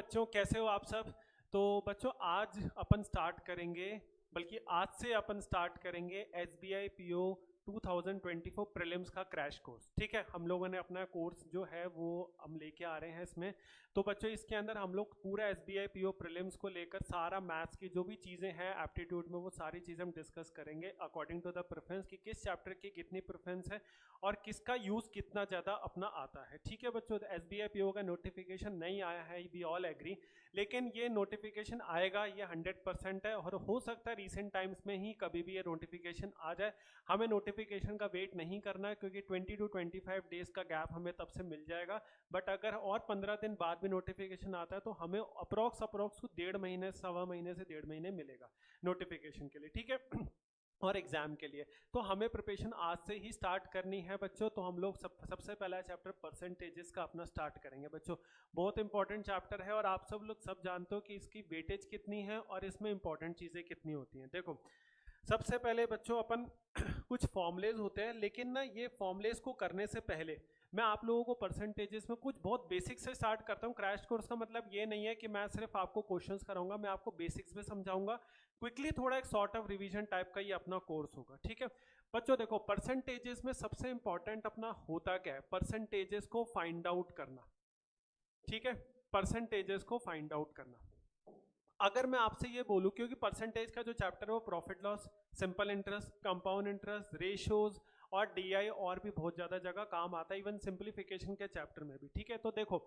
बच्चों, कैसे हो आप सब? तो बच्चों आज अपन स्टार्ट करेंगे, बल्कि आज से अपन स्टार्ट करेंगे SBI PO 2024 प्रीलिम्स का क्रैश कोर्स। ठीक है, हम लोगों ने अपना कोर्स जो है वो हम लेके आ रहे हैं इसमें। तो बच्चों इसके अंदर हम लोग पूरा SBI PO प्रीलिम्स को लेकर सारा मैथ्स की जो भी चीज़ें हैं एप्टीट्यूड में, वो सारी चीज़ें हम डिस्कस करेंगे अकॉर्डिंग टू द प्रेफरेंस कि किस चैप्टर की कितनी प्रेफरेंस है और किसका यूज़ कितना ज़्यादा अपना आता है। ठीक है बच्चों, SBI PO का नोटिफिकेशन नहीं आया है, वी ऑल एग्री, लेकिन ये नोटिफिकेशन आएगा, ये 100% है और हो सकता है रीसेंट टाइम्स में ही कभी भी ये नोटिफिकेशन आ जाए। हमें नोटिफिकेशन का वेट नहीं करना है क्योंकि 20 to 25 डेज का गैप हमें तब से मिल जाएगा। बट अगर और 15 दिन बाद भी नोटिफिकेशन आता है तो हमें अप्रोक्स 1.5 महीने, सवा महीने से 1.5 महीने मिलेगा नोटिफिकेशन के लिए। ठीक है और एग्जाम के लिए तो हमें प्रिपरेशन आज से ही स्टार्ट करनी है बच्चों। तो हम लोग सबसे पहला चैप्टर परसेंटेजेस का अपना स्टार्ट करेंगे बच्चों। बहुत इंपॉर्टेंट चैप्टर है और आप सब लोग सब जानते हो कि इसकी वेटेज कितनी है और इसमें इंपॉर्टेंट चीज़ें कितनी होती हैं। देखो सबसे पहले बच्चों अपन कुछ फॉर्मूलेज होते हैं, लेकिन ना ये फॉर्मूलेज को करने से पहले मैं आप लोगों को परसेंटेजेस में कुछ बहुत बेसिक्स से स्टार्ट करता हूँ। क्रैश कोर्स का मतलब ये नहीं है कि मैं सिर्फ आपको क्वेश्चंस कराऊंगा, मैं आपको बेसिक्स भी समझाऊंगा क्विकली। थोड़ा एक सॉर्ट ऑफ रिवीजन टाइप का ये अपना कोर्स होगा। ठीक है बच्चों, देखो परसेंटेजेस में सबसे इंपॉर्टेंट अपना होता क्या है, परसेंटेजेस को फाइंड आउट करना। ठीक है, परसेंटेजेस को फाइंड आउट करना। अगर मैं आपसे ये बोलूं, क्योंकि परसेंटेज का जो चैप्टर है वो profit loss, simple interest, compound interest, ratios और DI और भी बहुत ज़्यादा जगह काम आता है, इवन सिंप्लीफिकेशन के चैप्टर में भी। ठीक है, तो देखो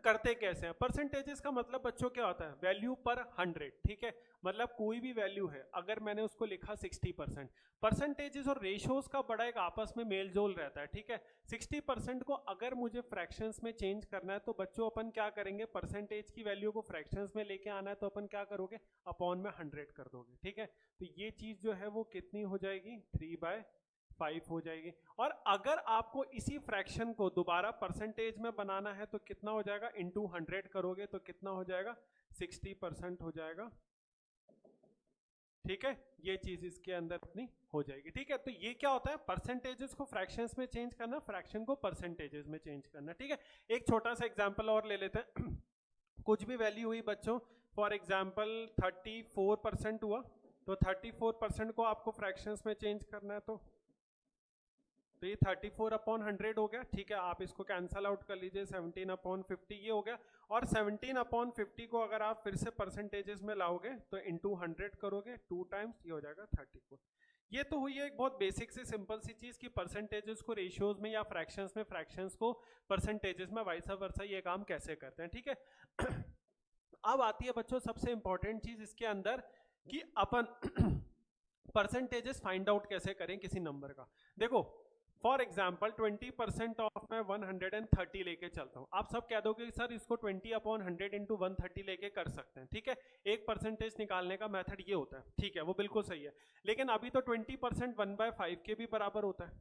करते कैसे हैं। परसेंटेजेस का मतलब बच्चों क्या होता है, वैल्यू पर 100। ठीक है, मतलब कोई भी वैल्यू है, अगर मैंने उसको लिखा 60%, परसेंटेजेस और रेशियोज का बड़ा एक आपस में मेल जोल रहता है। ठीक है, 60% को अगर मुझे फ्रैक्शंस में चेंज करना है तो बच्चों अपन क्या करेंगे, परसेंटेज की वैल्यू को फ्रैक्शंस में लेके आना है तो अपन क्या करोगे, अपॉन में 100 कर दोगे। ठीक है, तो ये चीज जो है वो कितनी हो जाएगी, 3/5 हो जाएगी। और अगर आपको इसी फ्रैक्शन को दोबारा परसेंटेज में बनाना है तो कितना हो जाएगा, इंटू 100 करोगे तो कितना हो जाएगा, 60% हो जाएगा। ठीक है, ये चीज इसके अंदर अपनी हो जाएगी। ठीक है, तो ये क्या होता है, परसेंटेजेस को फ्रैक्शंस में चेंज करना, फ्रैक्शन को परसेंटेजेस में चेंज करना। ठीक है, एक छोटा सा एग्जांपल और ले लेते हैं। कुछ भी वैल्यू हुई बच्चों, फॉर एग्जांपल 34% हुआ, तो 34% को आपको फ्रैक्शंस में चेंज करना है तो ये 34/100 हो गया। ठीक है, आप इसको कैंसल आउट कर लीजिए, 17/50 ये हो गया। और 17/50 को अगर आप फिर से परसेंटेजेस में लाओगे तो इंटू 100 करोगे, 2 टाइम्स, ये हो जाएगा 34। ये तो हुई है एक बहुत बेसिक से सिंपल सी चीज कि परसेंटेजेस को रेशियोज में या फ्रैक्शंस में, फ्रैक्शंस को परसेंटेजेस में, वाइस वर्सा ये काम कैसे करते हैं। ठीक है अब आती है बच्चों सबसे इंपॉर्टेंट चीज इसके अंदर कि अपन परसेंटेजेस फाइंड आउट कैसे करें किसी नंबर का। देखो फॉर एग्जाम्पल 20% ऑफ मैं 130 लेके चलता हूँ। आप सब कह दोगे सर इसको 20/100 इंटू 130 लेके कर सकते हैं। ठीक है, एक परसेंटेज निकालने का मेथड ये होता है। ठीक है, वो बिल्कुल सही है, लेकिन अभी तो 20% 1/5 के भी बराबर होता है।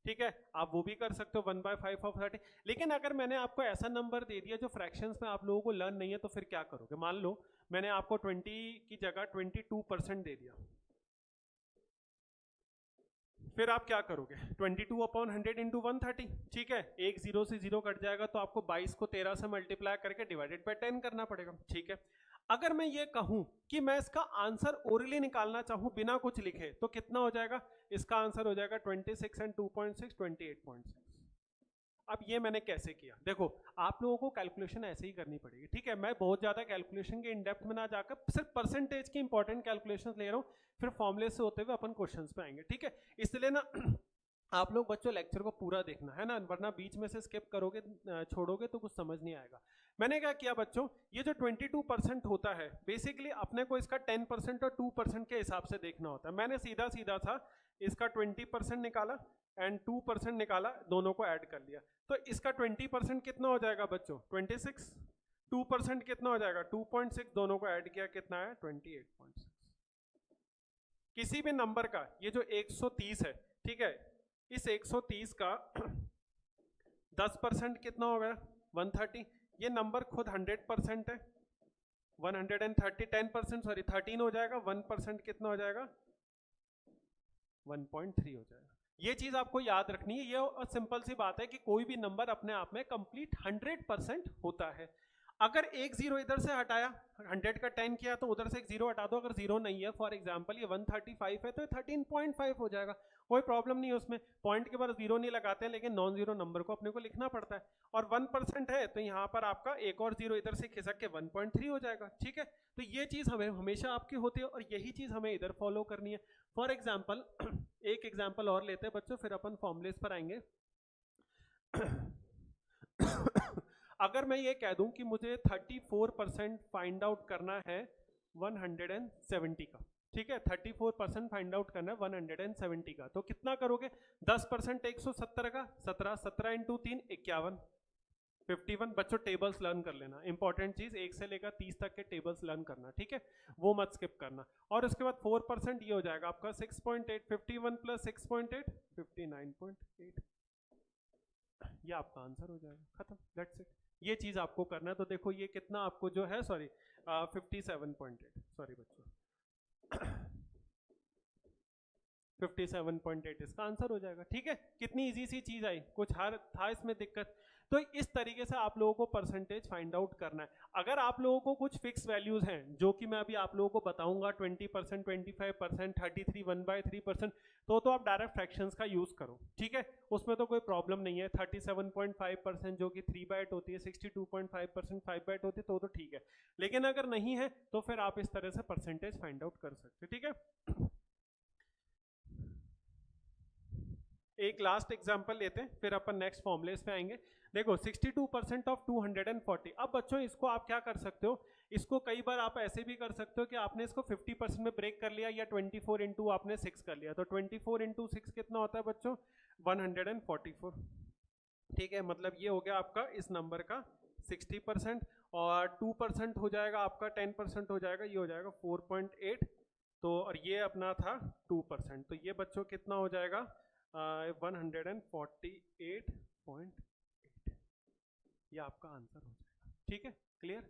ठीक है, आप वो भी कर सकते हो 1/5 ऑफ 30। लेकिन अगर मैंने आपको ऐसा नंबर दे दिया जो फ्रैक्शंस में आप लोगों को लर्न नहीं है तो फिर क्या करोगे। मान लो मैंने आपको 20 की जगह 22% दे दिया, फिर आप क्या करोगे, 22/100 इंटू 130। ठीक है, एक 0 से 0 कट जाएगा तो आपको 22 को 13 से मल्टीप्लाई करके डिवाइडेड बाय 10 करना पड़ेगा। ठीक है, अगर मैं ये कहूं कि मैं इसका आंसर ओरली निकालना चाहूं बिना कुछ लिखे तो कितना हो जाएगा, इसका आंसर हो जाएगा 26 एंड 2.6 28.6। अब ये मैंने कैसे किया, देखो आप लोगों को कैलकुलेशन ऐसे ही करनी पड़ेगी। ठीक है, मैं बहुत ज्यादा कैलकुलेशन के इन डेप्थ में ना जाकर सिर्फ परसेंटेज की इंपॉर्टेंट कैलकुलेशन ले रहा हूँ, फिर फॉर्मुले से होते हुए अपन क्वेश्चंस पे आएंगे। ठीक है, इसलिए ना आप लोग बच्चों लेक्चर को पूरा देखना है ना, वरना बीच में से स्किप करोगे, छोड़ोगे तो कुछ समझ नहीं आएगा। मैंने क्या किया बच्चों, ये जो 22% होता है बेसिकली अपने को इसका 10% और 2% के हिसाब से देखना होता है। मैंने सीधा सीधा था इसका 20% निकाला एंड 2% निकाला, दोनों को ऐड कर लिया। तो इसका 20% कितना हो जाएगा बच्चों, 26, 2% कितना हो जाएगा 2.6, दोनों को ऐड किया कितना है 28.6। किसी भी नंबर का ये जो 130 है, ठीक है, इस 130 का 10% कितना हो गया 130। ये नंबर खुद 100% है, 130 10% सॉरी 13 हो जाएगा, 1% कितना हो जाएगा 1.3 हो जाएगा। ये चीज आपको याद रखनी है। ये सिंपल सी बात है कि कोई भी नंबर अपने आप में कंप्लीट 100% होता है। अगर एक जीरो इधर से हटाया, 100 का 10 किया तो उधर से एक जीरो हटा दो, अगर जीरो नहीं है, फॉर एग्जांपल ये 135 है तो 13.5 हो जाएगा, कोई प्रॉब्लम नहीं है उसमें। पॉइंट के बाद जीरो नहीं लगाते हैं, लेकिन नॉन जीरो नंबर को अपने को लिखना पड़ता है। और 1% है तो यहाँ पर आपका एक और जीरो इधर से खिसक के 1.3 हो जाएगा, ठीक है। तो ये चीज हमें हमेशा आपकी होती है और यही चीज हमें इधर फॉलो करनी है। फॉर एग्जाम्पल एक एग्जाम्पल और लेते हैं बच्चों, फिर अपन फॉर्मुलेस पर आएंगे। अगर मैं ये कह दूं कि मुझे 34% फाइंड आउट करना है 170 का, ठीक है, 34% फाइंड आउट करना है 170 का, तो कितना करोगे? 10% 170 का, 17, 17 इंटू 3 51, 51। बच्चों टेबल्स लर्न कर लेना, इंपॉर्टेंट चीज, 1 से लेकर 30 तक के टेबल्स लर्न करना, ठीक है, वो मत स्किप करना। और उसके बाद 4% ये हो जाएगा आपका 6.8, 51 प्लस 6.8 59.8, ये आपका आंसर हो जाएगा, खत्म, दैट्स इट। ये चीज आपको करना है। तो देखो ये कितना आपको जो है, सॉरी 57.8, सॉरी बच्चों 57.8 इसका आंसर हो जाएगा, ठीक है। कितनी इजी सी चीज आई, कुछ हर था इसमें दिक्कत? तो इस तरीके से आप लोगों को परसेंटेज फाइंड आउट करना है। अगर आप लोगों को कुछ फिक्स वैल्यूज हैं जो कि मैं अभी आप लोगों को बताऊंगा, 20%, 25%, 33, 1/3%, तो आप डायरेक्ट फ्रैक्शंस का यूज करो, ठीक है, उसमें तो कोई प्रॉब्लम नहीं है। 37.5% जो कि 3/8 होती है, 62.5% 5/8 होती है, तो ठीक है। लेकिन अगर नहीं है तो फिर आप इस तरह से परसेंटेज फाइंड आउट कर सकते हैं, ठीक है। एक लास्ट एग्जांपल लेते हैं, फिर अपन नेक्स्ट फॉर्मुलेस पे आएंगे। देखो 62% ऑफ 240। अब बच्चों इसको आप क्या कर सकते हो, इसको कई बार आप ऐसे भी कर सकते हो कि आपने इसको 50% में ब्रेक कर लिया, या 24 इंटू आपने 6 कर लिया, तो 24 इंटू 6 कितना होता है बच्चों? 144, ठीक है। मतलब ये हो गया आपका इस नंबर का 60%, और 2% हो जाएगा आपका, 10% हो जाएगा, ये हो जाएगा 4.8, तो और ये अपना था 2%, तो ये बच्चों कितना हो जाएगा? 148.8, ये आपका आंसर हो जाएगा, ठीक है, क्लियर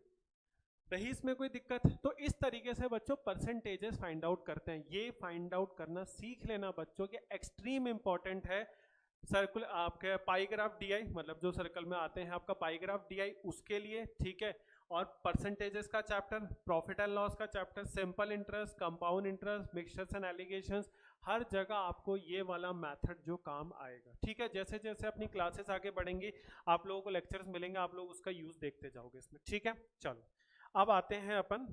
रही? इसमें कोई दिक्कत? तो इस तरीके से बच्चों परसेंटेजेस फाइंड आउट करते हैं। ये फाइंड आउट करना सीख लेना बच्चों के, एक्सट्रीम इंपॉर्टेंट है। सर्कुल आपके पाईग्राफ डीआई, मतलब जो सर्कल में आते हैं आपका पाईग्राफ डीआई, उसके लिए, ठीक है। और परसेंटेजेस का चैप्टर, प्रॉफिट एंड लॉस का chapter, simple interest, compound interest, mixtures and alligations, हर जगह आपको ये वाला मेथड जो काम आएगा, ठीक है। जैसे जैसे अपनी क्लासेस आगे बढ़ेंगी आप लोगों को लेक्चर्स मिलेंगे, आप लोग उसका यूज देखते जाओगे इसमें, ठीक है। चलो अब आते हैं अपन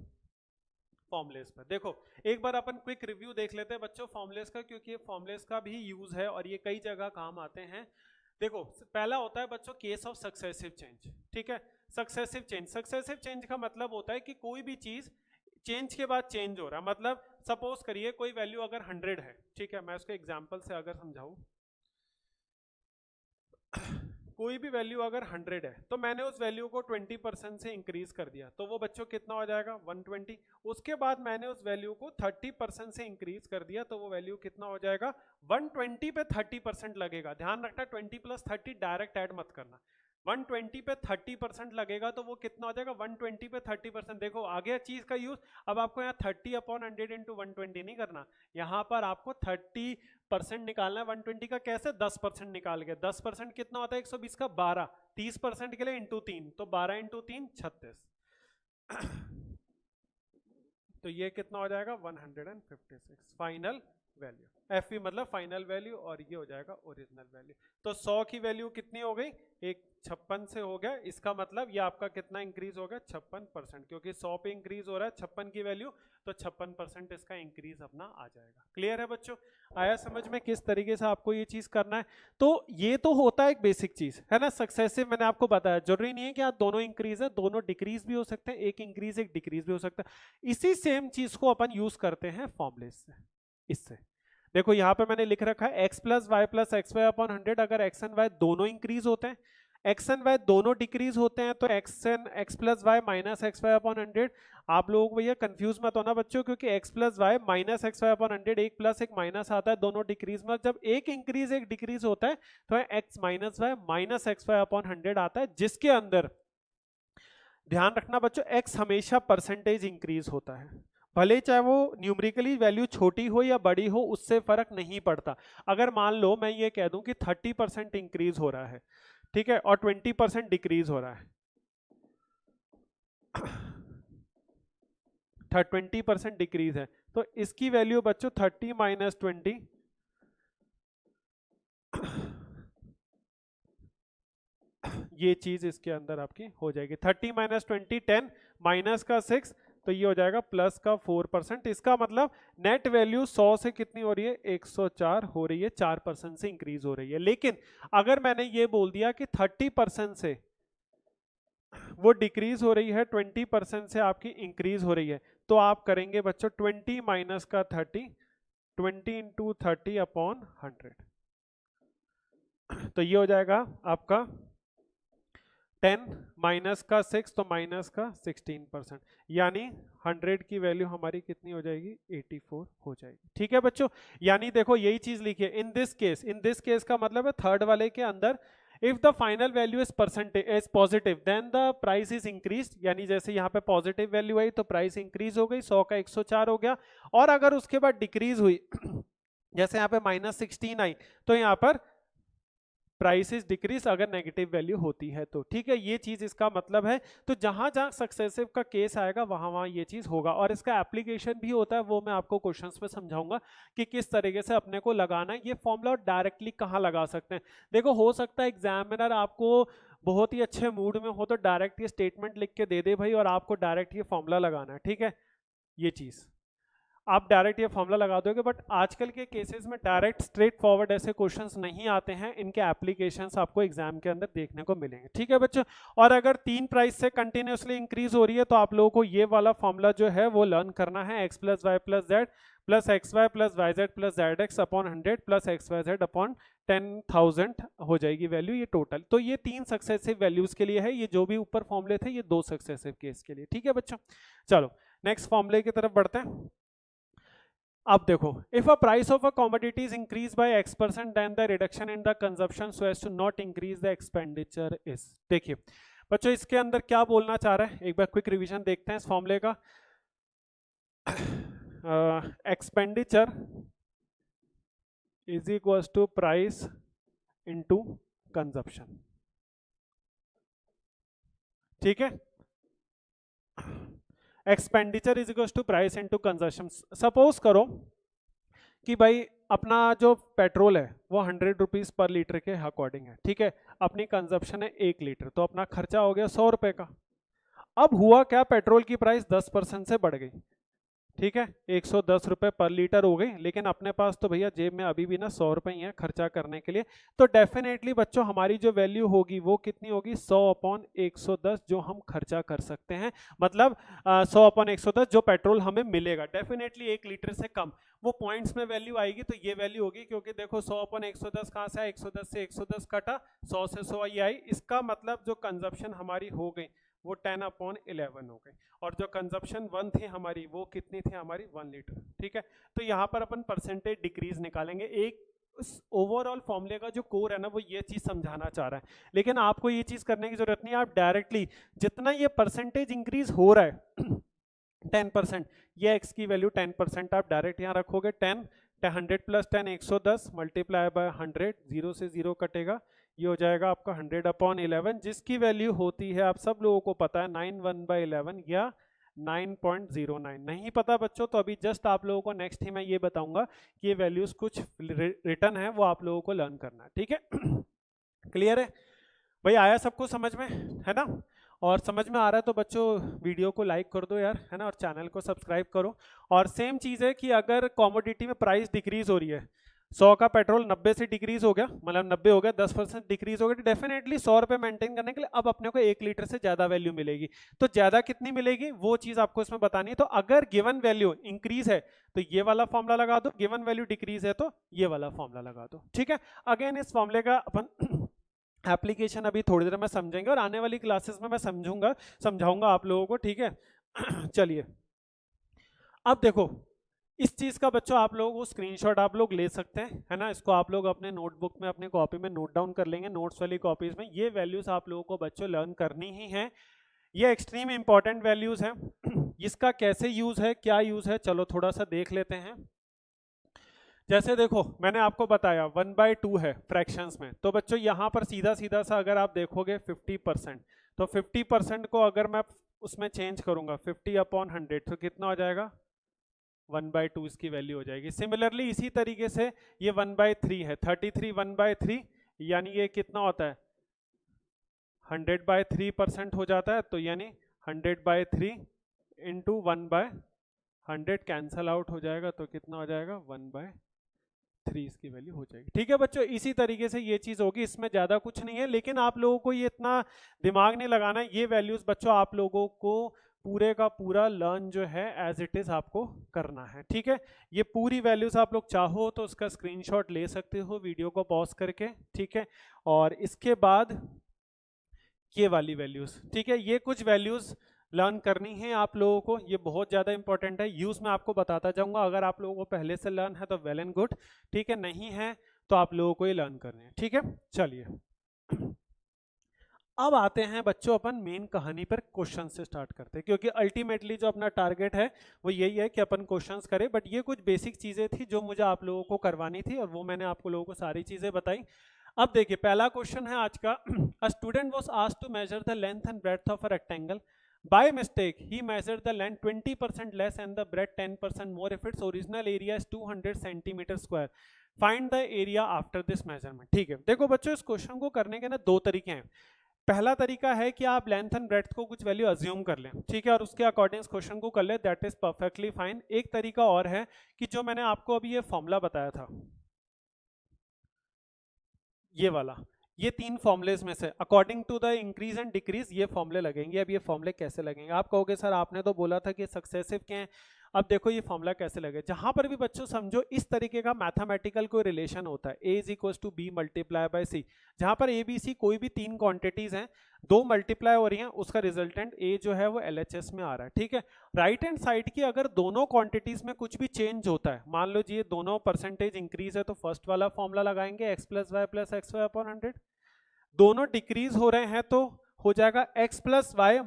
फॉर्मुलेस पर। देखो एक बार अपन क्विक रिव्यू देख लेते हैं बच्चों फॉर्मुलेस का, क्योंकि फॉर्मुलेस का भी यूज है और ये कई जगह काम आते हैं। देखो पहला होता है बच्चों केस ऑफ सक्सेसिव चेंज, ठीक है। सक्सेसिव चेंज, सक्सेसिव चेंज का मतलब होता है कि कोई भी चीज चेंज के बाद चेंज हो रहा है। मतलब सपोज करिए कोई वैल्यू अगर 100 है, ठीक है, मैं उसको एग्जांपल से अगर समझाऊं, कोई भी वैल्यू अगर 100 है तो मैंने उस वैल्यू को 20% से इंक्रीज कर दिया, तो वो बच्चों कितना हो जाएगा? 120। उसके बाद मैंने उस वैल्यू को 30% से इंक्रीज कर दिया, तो वो वैल्यू कितना हो जाएगा? 120 पे 30% लगेगा। ध्यान रखना 20 + 30 डायरेक्ट ऐड मत करना। 120 पे 30% लगेगा तो वो कितना हो जाएगा? 120 पे 30%। देखो आ गया चीज का यूज। अब आपको यहाँ 30/100 इंटू 120 नहीं करना, यहाँ पर आपको 30% निकालना है 120 का। कैसे? 10% निकाल के। 10% कितना होता है 120 का? 12। 30% के लिए इंटू 3, तो 12 इंटू 3 36। तो ये कितना हो जाएगा? 156 फाइनल वैल्यू। एफ मतलब फाइनल वैल्यू, और ये हो जाएगा ओरिजिनल वैल्यू। तो 100 की वैल्यू कितनी हो गई? एक 56 से हो गया। इसका मतलब ये आपका कितना इंक्रीज हो गया? 56%, क्योंकि 100 पे इंक्रीज हो रहा है 56 की वैल्यू, तो 56% इसका इंक्रीज अपना आ जाएगा। क्लियर है बच्चों? आया समझ में किस तरीके से आपको ये चीज करना है? तो ये तो होता है एक बेसिक चीज, है ना। सक्सेसिव मैंने आपको बताया, जरूरी नहीं है कि आप दोनों इंक्रीज है, दोनों डिक्रीज भी हो सकते हैं, एक इंक्रीज एक डिक्रीज भी हो सकता है। इसी सेम चीज को अपन यूज करते हैं फॉर्मूले से। इससे देखो यहाँ पे मैंने लिख रखा है x + y + xy/100। अगर x एंड y दोनों इंक्रीज होते हैं, x एंड y दोनों डिक्रीज होते हैं, तो x + y - xy/100। आप लोग भैया कंफ्यूज मत होना बच्चों, क्योंकि x + y - xy/100, एक प्लस एक माइनस आता है, दोनों डिक्रीज में। जब एक इंक्रीज एक डिक्रीज होता है तो x - y - xy/100 आता है, जिसके अंदर ध्यान रखना बच्चों x हमेशा परसेंटेज इंक्रीज होता है। भले चाहे वो न्यूमेरिकली वैल्यू छोटी हो या बड़ी हो, उससे फर्क नहीं पड़ता। अगर मान लो मैं ये कह दूं कि 30% इंक्रीज हो रहा है, ठीक है, और 20% डिक्रीज हो रहा है, 20% डिक्रीज है, तो इसकी वैल्यू बच्चों 30 माइनस 20, ये चीज इसके अंदर आपकी हो जाएगी। 30 माइनस 20 10 माइनस का 6, तो ये हो जाएगा प्लस का 4%। इसका मतलब नेट वैल्यू 100 से कितनी हो रही है, 104 हो रही है, 4% से इंक्रीज हो रही है। लेकिन अगर मैंने ये बोल दिया कि 30% से वो डिक्रीज हो रही है, 20% से आपकी इंक्रीज हो रही है, तो आप करेंगे बच्चों 20 माइनस का 30, 20 इंटू 30 अपॉन 100, तो ये हो जाएगा आपका 10 माइनस का 6, तो माइनस का 16%, यानी 100 की वैल्यू हमारी कितनी हो जाएगी, 84 हो जाएगी। ठीक है बच्चों, यानी देखो यही चीज लिखिए, इन दिस केस का मतलब है थर्ड वाले के अंदर if the final value is percentage is positive then the price is increase, यानी जैसे यहाँ पे पॉजिटिव वैल्यू आई तो प्राइस इंक्रीज हो गई, 100 का 104 हो गया। और अगर उसके बाद डिक्रीज हुई जैसे यहाँ पे माइनस 16 आई, तो यहाँ पर प्राइसेस डिक्रीज अगर नेगेटिव वैल्यू होती है तो। ठीक है, ये चीज इसका मतलब है। तो जहां जहां सक्सेसिव का केस आएगा वहां वहां ये चीज होगा, और इसका एप्लीकेशन भी होता है, वो मैं आपको क्वेश्चंस में समझाऊंगा कि किस तरीके से अपने को लगाना है ये फॉर्मूला, डायरेक्टली कहाँ लगा सकते हैं। देखो हो सकता है एग्जामिनर आपको बहुत ही अच्छे मूड में हो तो डायरेक्ट ये स्टेटमेंट लिख के दे दे भाई, और आपको डायरेक्ट ये फॉर्मूला लगाना है। ठीक है, ये चीज आप डायरेक्ट ये फॉर्मूला लगा दोगे, बट आजकल के केसेस में डायरेक्ट स्ट्रेट फॉरवर्ड ऐसे क्वेश्चंस नहीं आते हैं, इनके एप्लीकेशंस आपको एग्जाम के अंदर देखने को मिलेंगे। ठीक है बच्चों, और अगर 3 प्राइस से कंटिन्यूसली इंक्रीज हो रही है तो आप लोगों को ये वाला फॉर्मूला जो है वो लर्न करना है, x plus Y plus Z plus X Y plus Y Z plus Z X upon 100 plus X Y Z upon 10,000 हो जाएगी वैल्यू ये टोटल। तो ये 3 सक्सेसिव वैल्यूज के लिए है, ये जो भी ऊपर फॉर्मूले थे ये 2 सक्सेसिव केस के लिए। ठीक है बच्चों, चलो नेक्स्ट फॉर्मूले की तरफ बढ़ते हैं। अब देखो, if a price of a commodity is increase by x% then the reduction in the consumption so as to not increase the expenditure is. देखिए बच्चों इसके अंदर क्या बोलना चाह रहा है, एक बार क्विक रिवीजन देखते हैं इस फॉर्मूले का। Expenditure is equals to price into consumption. ठीक है, expenditure is equals to price into consumption. Suppose करो कि भाई अपना जो पेट्रोल है वो 100 रुपीज पर लीटर के अकॉर्डिंग है। ठीक है, अपनी कंजप्शन है 1 लीटर, तो अपना खर्चा हो गया 100 रुपए का। अब हुआ क्या, पेट्रोल की प्राइस 10% से बढ़ गई। ठीक है, 110 रुपए पर लीटर हो गई, लेकिन अपने पास तो भैया जेब में अभी भी ना 100 रुपए ही है खर्चा करने के लिए। तो डेफिनेटली बच्चों हमारी जो वैल्यू होगी वो कितनी होगी, 100 अपॉन 110 जो हम खर्चा कर सकते हैं, मतलब 100 अपॉन 110 जो पेट्रोल हमें मिलेगा। डेफिनेटली 1 लीटर से कम वो पॉइंट्स में वैल्यू आएगी, तो ये वैल्यू होगी, क्योंकि देखो 100 अपॉन 110 कहाँ से आया, 110 से 110 कटा, 100 से 100 ही आई। इसका मतलब जो कंजप्शन हमारी हो गई वो 10 अपॉन 11 हो गई, और जो कंजप्शन 1 थी हमारी वो कितनी थी, हमारी 1 लीटर। ठीक है, तो यहाँ पर अपन परसेंटेज डिक्रीज निकालेंगे। एक ओवरऑल फॉर्मूले का जो कोर है ना वो ये चीज समझाना चाह रहा है, लेकिन आपको ये चीज करने की जरूरत नहीं है। आप डायरेक्टली जितना ये परसेंटेज इंक्रीज हो रहा है 10%, ये x की वैल्यू 10% आप डायरेक्ट यहाँ रखोगे। 10 100 प्लस 10 110 मल्टीप्लाई बाय 100, 0 से 0 कटेगा, ये हो जाएगा आपका 100 अपॉन 11, जिसकी वैल्यू होती है आप सब लोगों को पता है 9/11 या 9.09। नहीं पता बच्चों तो अभी जस्ट आप लोगों को नेक्स्ट ही मैं ये बताऊंगा कि ये वैल्यूज कुछ रिटर्न है, वो आप लोगों को लर्न करना है। ठीक है, क्लियर है भाई, आया सबको समझ में, है ना? और समझ में आ रहा है तो बच्चों वीडियो को लाइक कर दो यार, है ना, और चैनल को सब्सक्राइब करो। और सेम चीज़ है कि अगर कमोडिटी में प्राइस डिक्रीज हो रही है, 100 का पेट्रोल 90 से डिक्रीज हो गया, मतलब 90 हो गया, 10% डिक्रीज हो गया, तो डेफिनेटली 100 रुपये मेंटेन करने के लिए अब अपने को 1 लीटर से ज़्यादा वैल्यू मिलेगी। तो ज़्यादा कितनी मिलेगी वो चीज़ आपको इसमें बतानी है। तो अगर गिवन वैल्यू इंक्रीज है तो ये वाला फॉर्मूला लगा दो, गिवन वैल्यू डिक्रीज है तो ये वाला फॉर्मूला लगा दो। ठीक है, अगेन इस फॉर्मूले का अपन एप्लीकेशन अभी थोड़ी देर में समझेंगे, और आने वाली क्लासेस में मैं समझाऊंगा आप लोगों को। ठीक है चलिए अब देखो इस चीज का बच्चों आप लोगों को स्क्रीनशॉट आप लोग ले सकते हैं, है ना, इसको आप लोग अपने नोटबुक में अपने कॉपी में नोट डाउन कर लेंगे, नोट्स वाली कॉपीज में। ये वैल्यूज आप लोगों को बच्चों लर्न करनी ही है, ये एक्सट्रीम इंपॉर्टेंट वैल्यूज हैं। इसका कैसे यूज है, क्या यूज है, चलो थोड़ा सा देख लेते हैं। जैसे देखो मैंने आपको बताया 1/2 है फ्रैक्शंस में, तो बच्चों यहाँ पर सीधा सीधा सा अगर आप देखोगे 50%, तो 50% को अगर मैं उसमें चेंज करूंगा 50/100 तो कितना हो जाएगा 1/2 इसकी वैल्यू हो जाएगी। सिमिलरली इसी तरीके से ये 1/3 है, 33 1/3 यानी ये कितना होता है 100/3% हो जाता है, तो यानी 100/3 इंटू 1/100 कैंसल आउट हो जाएगा, तो कितना हो जाएगा 1/3 इसकी वैल्यू हो जाएगी। ठीक है बच्चों, इसी तरीके से ये चीज होगी, इसमें ज्यादा कुछ नहीं है, लेकिन आप लोगों को ये इतना दिमाग नहीं लगाना, ये वैल्यूज बच्चों आप लोगों को पूरे का पूरा लर्न जो है एज इट इज आपको करना है। ठीक है, ये पूरी वैल्यूज आप लोग चाहो तो उसका स्क्रीनशॉट ले सकते हो वीडियो को पॉज करके। ठीक है, और इसके बाद ये वाली वैल्यूज, ठीक है, ये कुछ वैल्यूज लर्न करनी है आप लोगों को, ये बहुत ज़्यादा इंपॉर्टेंट है। यूज़ मैं आपको बताता जाऊंगा, अगर आप लोगों को पहले से लर्न है तो वेल एंड गुड, ठीक है, नहीं है तो आप लोगों को ये लर्न करने हैं। ठीक है, चलिए अब आते हैं बच्चों अपन मेन कहानी पर, क्वेश्चन से स्टार्ट करते हैं, क्योंकि अल्टीमेटली जो अपना टारगेट है वो यही है कि अपन क्वेश्चंस करें। बट ये कुछ बेसिक चीज़ें थी जो मुझे आप लोगों को करवानी थी, और वो मैंने आप लोगों को सारी चीज़ें बताई। अब देखिए पहला क्वेश्चन है आज का, a student was asked to measure the length and breadth of a rectangle. By mistake, he measured the length 20% less and the breadth 10% more if its original area is 200 centimeter square. Find the area after this measurement. ठीक है, देखो बच्चों इस question को करने के ना दो तरीके हैं। पहला तरीका है कि आप लेंथ एंड ब्रेड्थ को कुछ वैल्यू अज्यूम कर लें, ठीक है, और उसके अकॉर्डिंग क्वेश्चन को कर ले, दैट इज परफेक्टली फाइन। एक तरीका और है कि जो मैंने आपको अभी ये फॉर्मूला बताया था, ये वाला, ये तीन फॉर्मुलेज में से according to the increase and decrease ये फॉर्मुले लगेंगे। अब ये फॉर्मुले कैसे लगेंगे, आप कहोगे सर आपने तो बोला था कि सक्सेसिव के हैं, अब देखो ये फॉर्मूला कैसे लगे। जहां पर भी बच्चों समझो इस तरीके का मैथमेटिकल कोई रिलेशन होता है, A = B × C, जहां पर A B C कोई भी तीन क्वांटिटीज हैं, दो मल्टीप्लाई हो रही हैं, उसका रिजल्टेंट A जो है वो LHS में आ रहा है। ठीक है, राइट हैंड साइड की अगर दोनों क्वांटिटीज में कुछ भी चेंज होता है, मान लो जी ये दोनों परसेंटेज इंक्रीज है, तो फर्स्ट वाला फॉर्मूला लगाएंगे x + y + xy/100। दोनों डिक्रीज हो रहे हैं तो हो जाएगा x + y -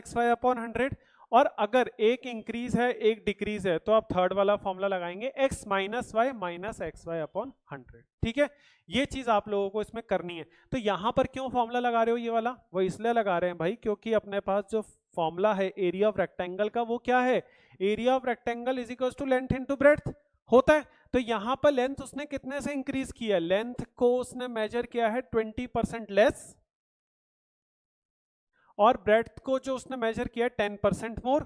xy/100, और अगर एक इंक्रीज है एक डिक्रीज है तो आप थर्ड वाला फॉर्मूला लगाएंगे x - y - xy/100। ठीक है, ये चीज आप लोगों को इसमें करनी है। तो यहां पर क्यों फॉर्मूला लगा रहे हो ये वाला, वो इसलिए लगा रहे हैं भाई क्योंकि अपने पास जो फॉर्मूला है एरिया ऑफ रेक्टेंगल का, वो क्या है, area of rectangle = length × breadth होता है। तो यहां पर लेंथ उसने कितने से इंक्रीज किया, लेंथ को उसने मेजर किया है 20% लेस, और ब्रेड्थ को जो उसने मेजर किया 10% मोर।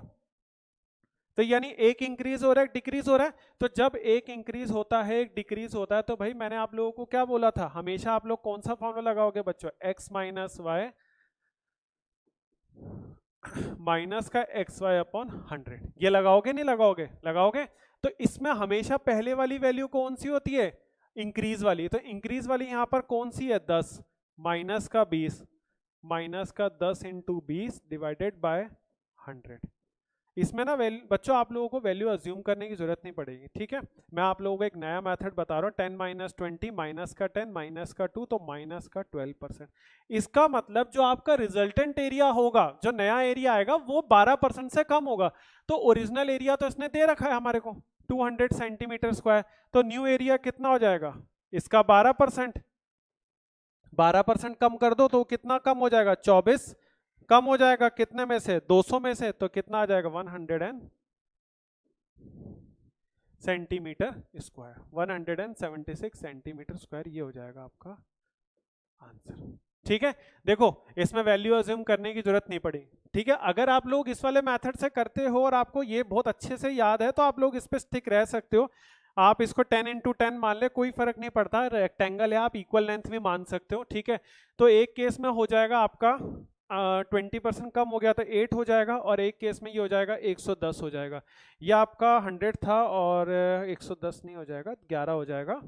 तो यानी एक इंक्रीज हो रहा है एक डिक्रीज हो रहा है। तो जब एक इंक्रीज होता है एक डिक्रीज होता है, तो भाई मैंने आप लोगों को क्या बोला था, हमेशा आप लोग कौन सा फॉर्मूला लगाओगे बच्चों, x - y माइनस का xy/100, ये लगाओगे नहीं लगाओगे, लगाओगे। तो इसमें हमेशा पहले वाली वैल्यू कौन सी होती है, इंक्रीज वाली। तो इंक्रीज वाली यहां पर कौन सी है, 10 माइनस का 20 माइनस का 10 × 20 डिवाइडेड बाय 100। इसमें ना बच्चों आप लोगों को वैल्यू अज्यूम करने की जरूरत नहीं पड़ेगी। ठीक है, मैं आप लोगों को एक नया मेथड बता रहा हूँ, 10 - 20 माइनस का 10 माइनस का 2 तो माइनस का 12%। इसका मतलब जो आपका रिजल्टेंट एरिया होगा, जो नया एरिया आएगा वो 12% से कम होगा। तो ओरिजिनल एरिया तो इसने दे रखा है हमारे को 200 सेंटीमीटर स्क्वायर, तो न्यू एरिया कितना हो जाएगा इसका 12%। 12% कम कर दो तो कितना कम हो जाएगा, 24 कम हो जाएगा कितने में से, 200 में से, तो कितना आ जाएगा 100 सेंटीमीटर स्क्वायर, 176 सेंटीमीटर स्क्वायर, ये हो जाएगा आपका आंसर। ठीक है, देखो इसमें वैल्यू अज्यूम करने की जरूरत नहीं पड़ी। ठीक है, अगर आप लोग इस वाले मेथड से करते हो और आपको ये बहुत अच्छे से याद है तो आप लोग इस पे स्टिक रह सकते हो। आप इसको 10 × 10 मान ले, कोई फर्क नहीं पड़ता, रेक्टेंगल है, आप इक्वल लेंथ भी मान सकते हो। ठीक है, तो एक केस में हो जाएगा आपका 20% कम हो गया तो 8 हो जाएगा, और एक केस में ये हो जाएगा 110 हो जाएगा। ये आपका 100 था और 110 नहीं हो जाएगा, 11 हो जाएगा,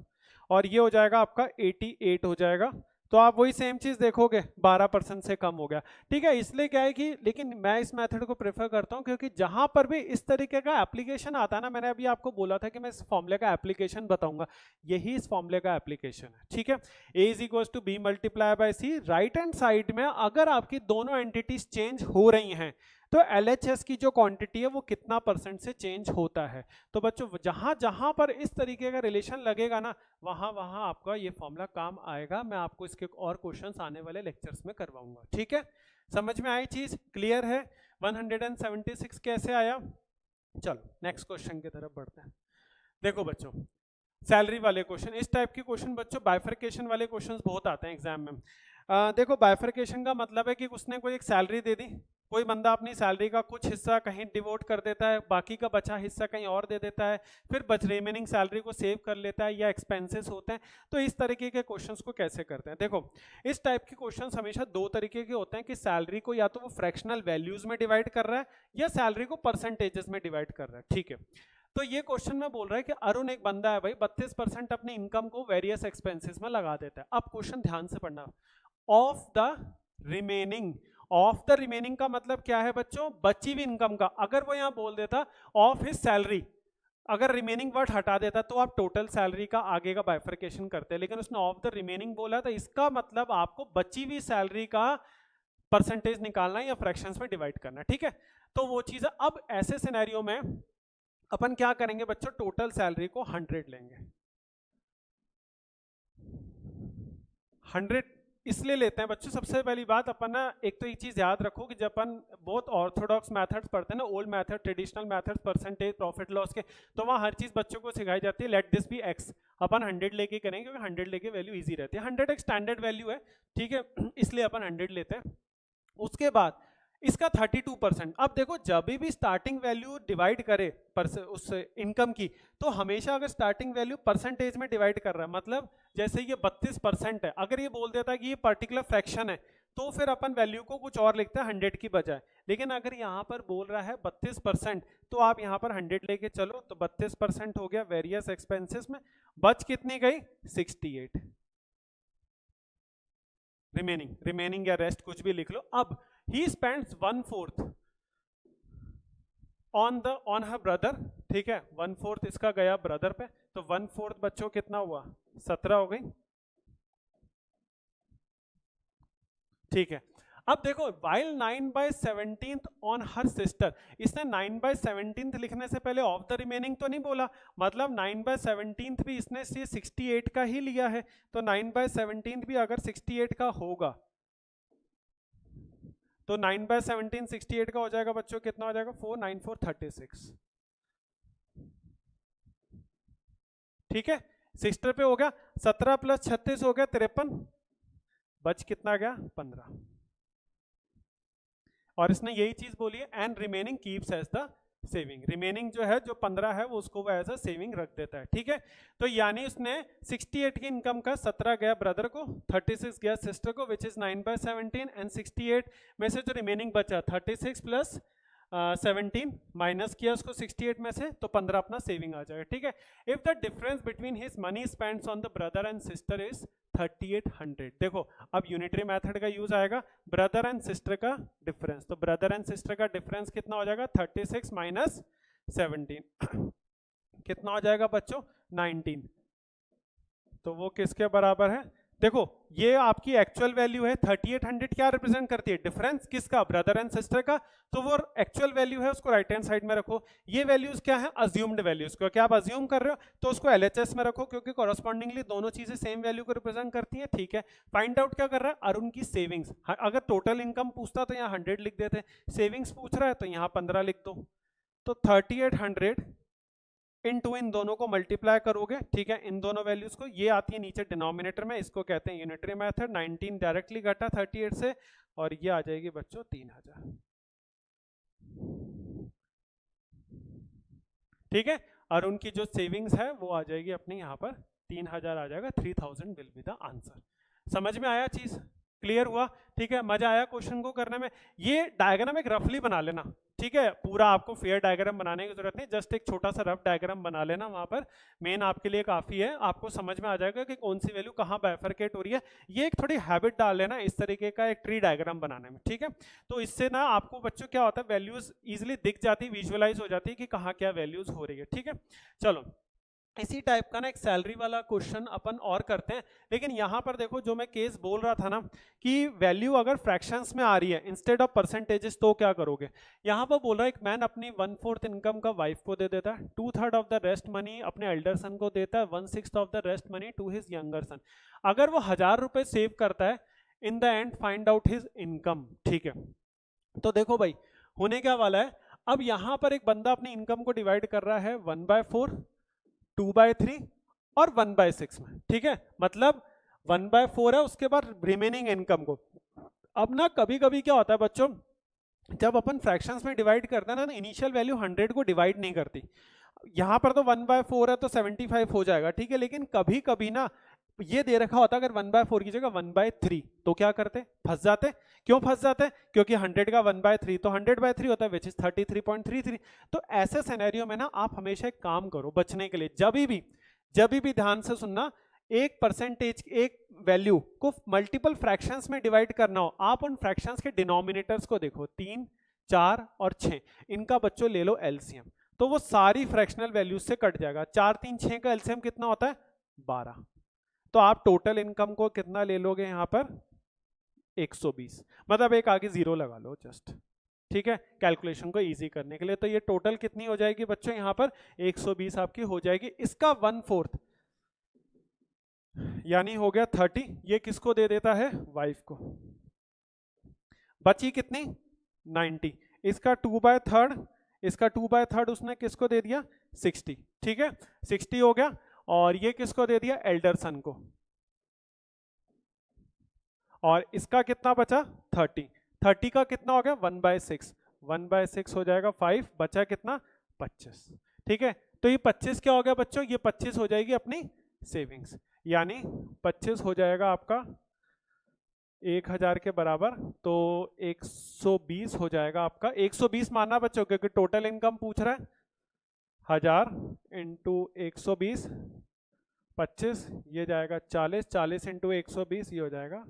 और ये हो जाएगा आपका 88 हो जाएगा। तो आप वही सेम चीज देखोगे 12% से कम हो गया। ठीक है, इसलिए क्या है कि, लेकिन मैं इस मेथड को प्रेफर करता हूं क्योंकि जहां पर भी इस तरीके का एप्लीकेशन आता है ना, मैंने अभी आपको बोला था कि मैं इस फॉर्मूले का एप्लीकेशन बताऊंगा, यही इस फॉर्मूले का एप्लीकेशन है। ठीक है, A = B × C, right hand side में अगर आपकी दोनों एंटिटीज चेंज हो रही हैं, तो LHS की जो क्वांटिटी है वो कितना % से चेंज होता है। तो बच्चों जहां जहां पर इस तरीके का रिलेशन लगेगा ना, वहां वहां आपका ये फॉर्मूला काम आएगा। मैं आपको इसके और क्वेश्चंस आने वाले लेक्चर्स में करवाऊंगा, ठीक है। समझ में आई चीज, क्लियर है। 176 कैसे आया। चलो नेक्स्ट क्वेश्चन की तरफ बढ़ते हैं। देखो बच्चों, सैलरी वाले क्वेश्चन, इस टाइप के क्वेश्चन बच्चों बाइफरकेशन वाले क्वेश्चंस बहुत आते हैं एग्जाम में। देखो बाइफरकेशन का मतलब है कि उसने कोई एक सैलरी दे दी, कोई बंदा अपनी सैलरी का कुछ हिस्सा कहीं डिवोट कर देता है, बाकी का बचा हिस्सा कहीं और दे देता है, फिर रिमेनिंग सैलरी को सेव कर लेता है, या एक्सपेंसेस होते हैं। तो इस तरीके के क्वेश्चंस को कैसे करते हैं। देखो इस टाइप के क्वेश्चंस हमेशा दो तरीके के होते हैं कि सैलरी को या तो वो फ्रैक्शनल वैल्यूज में डिवाइड कर रहा है या सैलरी को परसेंटेजेस में डिवाइड कर रहा है, ठीक है। तो ये क्वेश्चन में बोल रहा है कि अरुण एक बंदा है भाई, 32% अपनी इनकम को वेरियस एक्सपेंसेस में लगा देता है। अब क्वेश्चन ध्यान से पढ़ना, of the remaining, of the remaining का मतलब क्या है बच्चों, बची हुई इनकम का। अगर वो यहां बोल देता ऑफ हिज सैलरी, अगर रिमेनिंग वर्ड हटा देता तो आप टोटल सैलरी का आगे का बाइफरकेशन करते, लेकिन उसने ऑफ द रिमेनिंग बोला, तो इसका मतलब आपको बची हुई सैलरी का परसेंटेज निकालना है या फ्रैक्शंस में डिवाइड करना, ठीक है। तो वो चीज है। अब ऐसे सिनेरियो में अपन क्या करेंगे बच्चों, टोटल सैलरी को 100 लेंगे। 100 इसलिए लेते हैं बच्चों, सबसे पहली बात अपन ना, एक तो ये चीज याद रखो कि जब अपन बहुत ऑर्थोडॉक्स मेथड्स पढ़ते हैं ना, old method, traditional methods, percentage, profit loss के, तो वहाँ हर चीज बच्चों को सिखाई जाती है लेट दिस बी एक्स। अपन 100 लेके करेंगे क्योंकि 100 लेके वैल्यू इजी रहती है। 100 एक स्टैंडर्ड वैल्यू है, ठीक है, इसलिए अपन 100 लेते हैं। उसके बाद इसका 32%। अब देखो जब भी स्टार्टिंग वैल्यू डिवाइड करे उस इनकम की, तो हमेशा अगर स्टार्टिंग वैल्यू परसेंटेज में डिवाइड कर रहा है, मतलब जैसे ये 32% है, अगर ये बोल देता है कि ये पर्टिकुलर फ्रैक्शन है, तो फिर अपन वैल्यू को कुछ और लिखते हैं 100 की बजाय। लेकिन अगर यहाँ पर बोल रहा है 32%, तो आप यहाँ पर 100 लेके चलो, तो 32% हो गया वेरियस एक्सपेंसेस में, बच कितनी गई 68 रिमेनिंग, रिमेनिंग या रेस्ट कुछ भी लिख लो। अब he spends 1/4 on her brother, ठीक है, 1/4 इसका गया ब्रदर पे, तो 1/4 बच्चों कितना हुआ 17 हो गई, ठीक है। अब देखो while 9/17 on her sister, इसने 9/17 लिखने से पहले ऑफ द रिमेनिंग तो नहीं बोला, मतलब 9/17 भी इसने 68 का ही लिया है, तो 9/17 भी अगर 68 का होगा तो 9/17 68 का हो जाएगा बच्चों, कितना हो जाएगा 4 9 4 36, ठीक है। सिस्टर पे हो गया 17 + 36 हो गया 53, बच कितना गया 15। और इसने यही चीज बोली है, and remaining keeps as the saving, remaining जो है जो 15 है वो उसको वो एज अ सेविंग रख देता है, ठीक है। तो यानी उसने 68 की इनकम का 17 गया ब्रदर को, 36 गया सिस्टर को, विच इज 9/17, एंड 68 में से जो रिमेनिंग बचा 36 + 17 माइनस किया उसको 68 में से, तो 15 अपना सेविंग आ जाएगा, ठीक है। If the difference between his money spends on the brother and sister is 3800, देखो अब यूनिटरी मेथड का यूज आएगा, ब्रदर एंड सिस्टर का डिफरेंस, तो ब्रदर एंड सिस्टर का डिफरेंस कितना हो जाएगा 36 - 17 कितना हो जाएगा बच्चों 19, तो वो किसके बराबर है, देखो ये आपकी एक्चुअल वैल्यू है 3800, क्या रिप्रेजेंट करती है डिफरेंस किसका, ब्रदर एंड सिस्टर का, तो वो एक्चुअल वैल्यू है उसको राइट हैंड साइड में रखो। ये वैल्यूज क्या है अज्यूम्ड वैल्यूज को, क्या आप अज्यूम कर रहे हो तो उसको LHS में रखो, क्योंकि कॉरस्पॉन्डिंगली दोनों चीजें सेम वैल्यू को रिप्रेजेंट करती है, ठीक है। फाइंड आउट क्या कर रहा है अरुण की सेविंग्स, अगर टोटल इनकम पूछता तो यहाँ 100 लिख देते, सेविंग्स पूछ रहा है तो यहाँ 15 लिख दो, तो 3800 इनटू इन दोनों को मल्टीप्लाई करोगे, ठीक है, इन दोनों वैल्यूज को, ये आती है नीचे डिनोमिनेटर में, इसको कहते हैं यूनिटरी मेथड। 19 डायरेक्टली घटा 38 से, और ये आ जाएगी बच्चों 3000, ठीक है। और उनकी जो सेविंग्स है वो आ जाएगी अपनी यहाँ पर 3000 आ जाएगा, 3000 विल बी द आंसर। समझ में आया चीज, क्लियर हुआ, ठीक है, मजा आया क्वेश्चन को करने में। ये डायग्राम एक रफली बना लेना, ठीक है, पूरा आपको फेयर डायग्राम बनाने की जरूरत नहीं, जस्ट एक छोटा सा रफ डायग्राम बना लेना, वहां पर मेन आपके लिए काफी है, आपको समझ में आ जाएगा कि कौन सी वैल्यू कहाँ बाइफरकेट हो रही है। ये एक थोड़ी हैबिट डाल लेना इस तरीके का एक ट्री डायग्राम बनाने में, ठीक है। तो इससे ना आपको बच्चों क्या होता है वैल्यूज इजिली दिख जाती, विजुअलाइज हो जाती है कि कहाँ क्या वैल्यूज हो रही है, ठीक है। चलो इसी टाइप का ना एक सैलरी वाला क्वेश्चन अपन और करते हैं, लेकिन यहाँ पर देखो जो मैं केस बोल रहा था ना कि वैल्यू अगर फ्रैक्शंस में आ रही है इंस्टेड ऑफ परसेंटेजेस तो क्या करोगे। यहाँ पर बोल रहा है एक मैन अपनी 1/4 इनकम का वाइफ को दे देता है, 2/3 ऑफ द रेस्ट मनी अपने एल्डर सन को देता है, 1/6 of the rest money to his younger son. अगर वो 1000 रुपये सेव करता है, in the end find out his income. ठीक है, तो देखो भाई होने क्या वाला है, अब यहाँ पर एक बंदा अपनी इनकम को डिवाइड कर रहा है 1/4, 2/3 और 1/6 में। ठीक है, मतलब 1/4 है, उसके बाद रिमेनिंग इनकम को। अब ना कभी कभी क्या होता है बच्चों, जब अपन फ्रैक्शंस में डिवाइड करते हैं ना, इनिशियल वैल्यू 100 को डिवाइड नहीं करती। यहाँ पर तो 1/4 है तो 75 हो जाएगा, ठीक है, लेकिन कभी कभी ना ये दे रखा होता अगर 1/4 की जगह 1/3, तो क्या करते, फंस जाते। क्यों फंस जाते, क्योंकि 100 का 1/3 तो 100/3 होता है, विच इज 33.33। तो ऐसे सिनेरियो में ना आप हमेशा एक काम करो बचने के लिए, जब भी ध्यान से सुनना, एक परसेंटेज, एक वैल्यू को मल्टीपल फ्रैक्शंस में डिवाइड करना हो, आप उन फ्रैक्शंस के डिनोमिनेटर्स को देखो, 3, 4 और 6, इनका बच्चों ले लो एलसीएम, तो वो सारी फ्रैक्शनल वैल्यूज से कट जाएगा। 4, 3, 6 का एलसीएम कितना होता है, 12। तो आप टोटल इनकम को कितना ले लोगे यहाँ पर, 120, मतलब एक आगे जीरो लगा लो जस्ट। ठीक है, कैलकुलेशन को इजी करने के लिए। तो ये टोटल कितनी हो जाएगी बच्चों, यहाँ पर 120 आपकी हो जाएगी। इसका 1/4 यानी हो गया 30, ये किसको दे देता है, वाइफ को। बची कितनी, 90। इसका 2/3, इसका 2/3 उसने किसको दे दिया, 60। ठीक है, 60 हो गया, और ये किसको दे दिया, एल्डर सन को। और इसका कितना बचा, 30। 30 का कितना हो गया, 1/6, 1/6 हो जाएगा 5, बचा कितना, 25। ठीक है, तो ये 25 क्या हो गया बच्चों, ये 25 हो जाएगी अपनी सेविंग्स, यानी 25 हो जाएगा आपका 1000 के बराबर, तो 120 हो जाएगा आपका। 120 मानना बच्चों, क्योंकि टोटल इनकम पूछ रहा है। 1000 इंटू 120, 25, ये जाएगा 40, 40 इंटू 120, ये हो जाएगा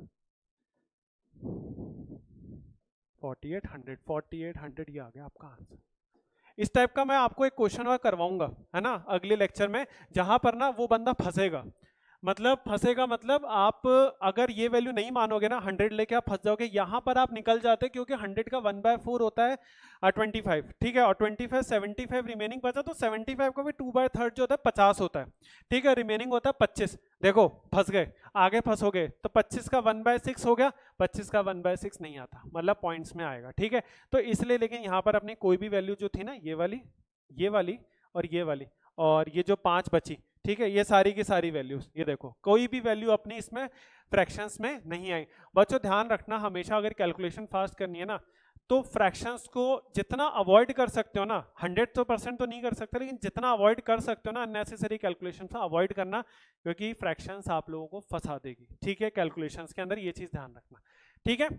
4800, 4800 ये आ गया आपका आंसर। इस टाइप का मैं आपको एक क्वेश्चन वर्क करवाऊंगा, है ना, अगले लेक्चर में, जहां पर ना वो बंदा फंसेगा। मतलब आप अगर ये वैल्यू नहीं मानोगे ना, 100 लेके आप फंस जाओगे। यहाँ पर आप निकल जाते, क्योंकि 100 का 1/4 होता है 25, ठीक है, और 25 75 रिमेनिंग बचा, तो 75 का भी 2/3 जो होता है 50 होता है। ठीक है, रिमेनिंग होता है 25। देखो फंस गए, आगे फंसोगे, तो 25 का 1/6 हो गया, 25 का 1/6 नहीं आता, मतलब पॉइंट्स में आएगा। ठीक है, तो इसलिए, लेकिन यहाँ पर अपनी कोई भी वैल्यू जो थी ना, ये वाली और ये वाली, और ये जो 5 बची, ठीक है, ये सारी की सारी वैल्यूज, ये देखो कोई भी वैल्यू अपनी इसमें फ्रैक्शंस में नहीं आई। बच्चों ध्यान रखना, हमेशा अगर कैलकुलेशन फास्ट करनी है ना, तो फ्रैक्शंस को जितना अवॉइड कर सकते हो ना, 100% तो नहीं कर सकते, लेकिन जितना अवॉइड कर सकते हो ना, अननेसेसरी कैलकुलेशन से अवॉइड करना, क्योंकि फ्रैक्शंस आप लोगों को फंसा देगी। ठीक है, कैलकुलेशंस के अंदर ये चीज ध्यान रखना। ठीक है,